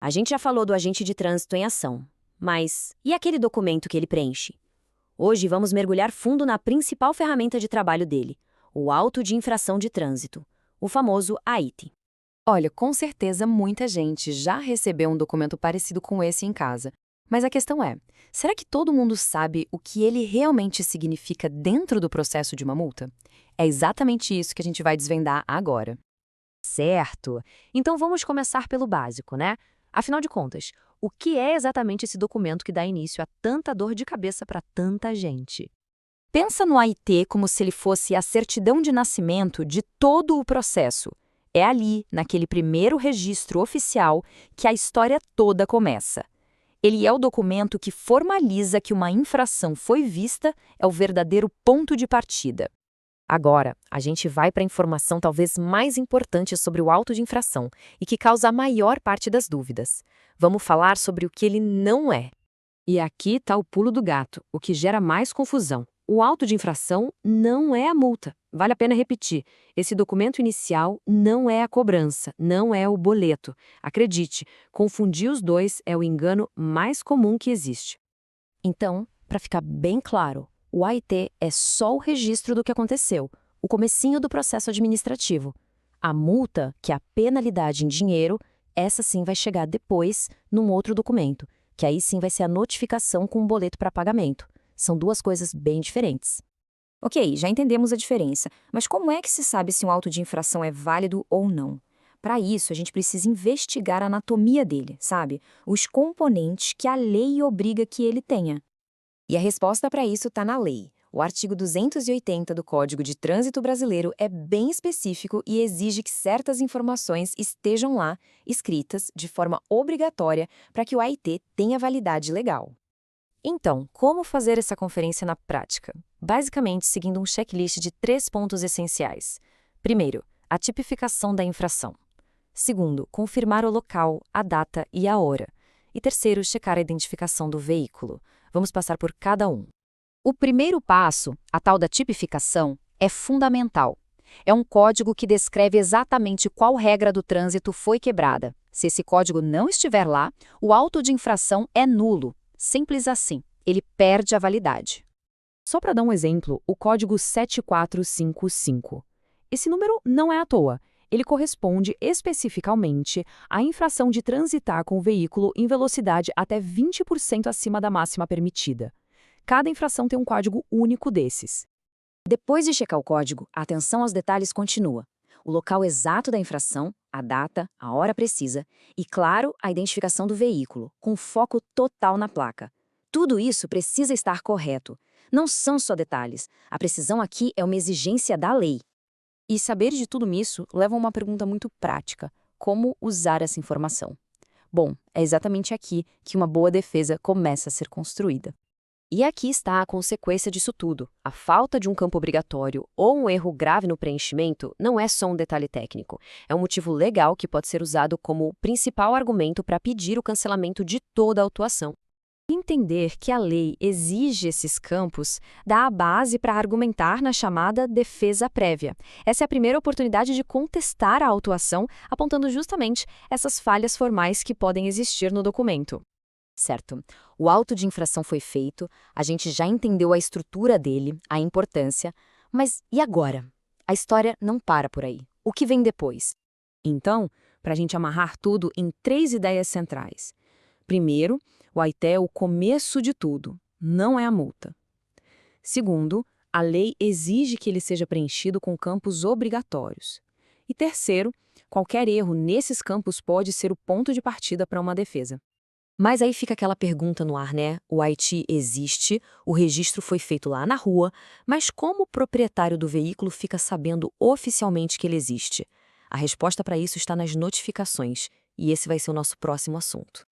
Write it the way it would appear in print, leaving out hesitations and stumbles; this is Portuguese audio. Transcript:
A gente já falou do agente de trânsito em ação, mas e aquele documento que ele preenche? Hoje vamos mergulhar fundo na principal ferramenta de trabalho dele, o auto de infração de trânsito, o famoso AIT. Olha, com certeza muita gente já recebeu um documento parecido com esse em casa. Mas a questão é, será que todo mundo sabe o que ele realmente significa dentro do processo de uma multa? É exatamente isso que a gente vai desvendar agora. Certo. Então vamos começar pelo básico, né? Afinal de contas, o que é exatamente esse documento que dá início a tanta dor de cabeça para tanta gente? Pensa no AIT como se ele fosse a certidão de nascimento de todo o processo. É ali, naquele primeiro registro oficial, que a história toda começa. Ele é o documento que formaliza que uma infração foi vista, é o verdadeiro ponto de partida. Agora, a gente vai para a informação talvez mais importante sobre o auto de infração e que causa a maior parte das dúvidas. Vamos falar sobre o que ele não é. E aqui está o pulo do gato, o que gera mais confusão. O auto de infração não é a multa. Vale a pena repetir. Esse documento inicial não é a cobrança, não é o boleto. Acredite, confundir os dois é o engano mais comum que existe. Então, para ficar bem claro, o AIT é só o registro do que aconteceu, o comecinho do processo administrativo. A multa, que é a penalidade em dinheiro, essa sim vai chegar depois, num outro documento, que aí sim vai ser a notificação com um boleto para pagamento. São duas coisas bem diferentes. Ok, já entendemos a diferença, mas como é que se sabe se um auto de infração é válido ou não? Para isso, a gente precisa investigar a anatomia dele, sabe? Os componentes que a lei obriga que ele tenha. E a resposta para isso está na lei. O artigo 280 do Código de Trânsito Brasileiro é bem específico e exige que certas informações estejam lá, escritas, de forma obrigatória, para que o AIT tenha validade legal. Então, como fazer essa conferência na prática? Basicamente, seguindo um checklist de 3 pontos essenciais. Primeiro, a tipificação da infração. Segundo, confirmar o local, a data e a hora. E terceiro, checar a identificação do veículo. Vamos passar por cada um. O primeiro passo, a tal da tipificação, é fundamental. É um código que descreve exatamente qual regra do trânsito foi quebrada. Se esse código não estiver lá, o auto de infração é nulo. Simples assim, ele perde a validade. Só para dar um exemplo, o código 7455. Esse número não é à toa. Ele corresponde especificamente à infração de transitar com o veículo em velocidade até 20% acima da máxima permitida. Cada infração tem um código único desses. Depois de checar o código, a atenção aos detalhes continua. O local exato da infração, a data, a hora precisa e, claro, a identificação do veículo, com foco total na placa. Tudo isso precisa estar correto. Não são só detalhes. A precisão aqui é uma exigência da lei. E saber de tudo isso leva a uma pergunta muito prática: como usar essa informação? Bom, é exatamente aqui que uma boa defesa começa a ser construída. E aqui está a consequência disso tudo. A falta de um campo obrigatório ou um erro grave no preenchimento não é só um detalhe técnico. É um motivo legal que pode ser usado como principal argumento para pedir o cancelamento de toda a autuação. Entender que a lei exige esses campos dá a base para argumentar na chamada defesa prévia. Essa é a primeira oportunidade de contestar a autuação, apontando justamente essas falhas formais que podem existir no documento. Certo. O auto de infração foi feito, a gente já entendeu a estrutura dele, a importância, mas e agora? A história não para por aí. O que vem depois? Então, para a gente amarrar tudo em 3 ideias centrais. Primeiro, o AIT é o começo de tudo, não é a multa. Segundo, a lei exige que ele seja preenchido com campos obrigatórios. E terceiro, qualquer erro nesses campos pode ser o ponto de partida para uma defesa. Mas aí fica aquela pergunta no ar, né? O AIT existe, o registro foi feito lá na rua, mas como o proprietário do veículo fica sabendo oficialmente que ele existe? A resposta para isso está nas notificações, e esse vai ser o nosso próximo assunto.